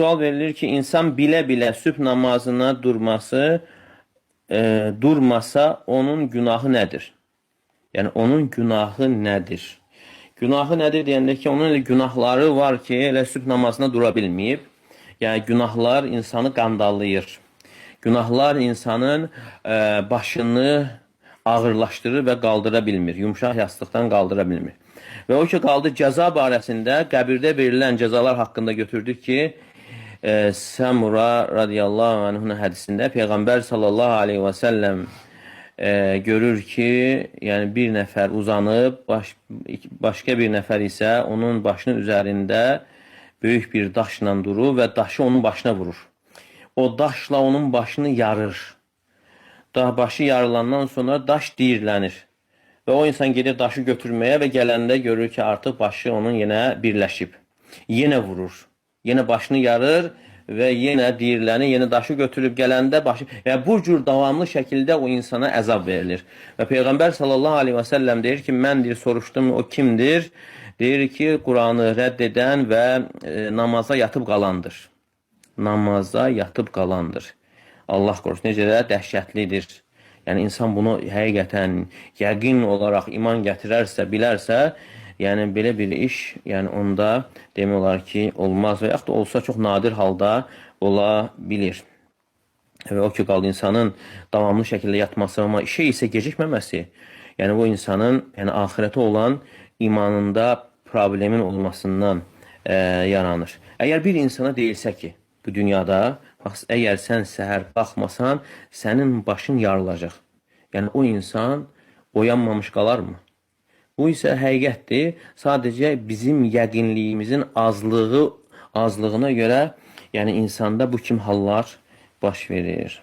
Sual verilir ki, insan bilə-bilə sübh namazına durmasa onun günahı nədir? Yəni, onun günahı nədir? Günahı nədir deyəndə ki, onun elə günahları var ki, elə sübh namazına dura bilməyib. Yəni, günahlar insanı qandallayır. Günahlar insanın başını ağırlaşdırır və qaldıra bilmir. Yumşaq yastıqdan qaldıra bilmir. Və o ki, qaldı cəza barəsində, qəbirdə verilən cəzalar haqqında götürdük ki, Səmura radiyallahu anh'ın hədisində Peyğəmbər sallallahu aleyhi və səlləm görür ki, yəni bir nəfər uzanıb, başqa bir nəfər isə onun başının üzərində böyük bir daşla durur və daşı onun başına vurur. O daşla onun başını yarır. Başı yarılandan sonra daş diyirlənir. Və o insan gedir daşı götürməyə və gələndə görür ki, artıq başı onun yenə birləşib. Yenə vurur. Yenə başını yarır və yenə diyirlənir, yenə daşı götürüb gələndə başı... Yəni, bu cür davamlı şəkildə o insana əzab verilir. Və Peyğəmbər sallallahu aleyhi və səlləm deyir ki, mən soruşdum, o kimdir? Deyir ki, Quranı rədd edən və namaza yatıb qalandır. Namaza yatıb qalandır. Allah qorusun, necə də dəhşətlidir. Yəni, insan bunu həqiqətən, yəqin olaraq iman gətirərsə, bilərsə, yəni, belə bir iş, yəni, onda demək olar ki, olmaz və yaxud da olsa çox nadir halda ola bilir. Və o ki, qaldı insanın davamlı şəkildə yatması, amma işə isə gecikməməsi, yəni, bu insanın axirətə olan imanında problemin olmasından yaranır. Əgər bir insana deyilsə ki, bu dünyada, əgər sən səhər baxmasan, sənin başın yarılacaq. Yəni, o insan oyanmamış qalarmı? Bu isə həqiqətdir. Sadəcə bizim yəqinliyimizin azlığına görə, yəni insanda bu kimi hallar baş verir.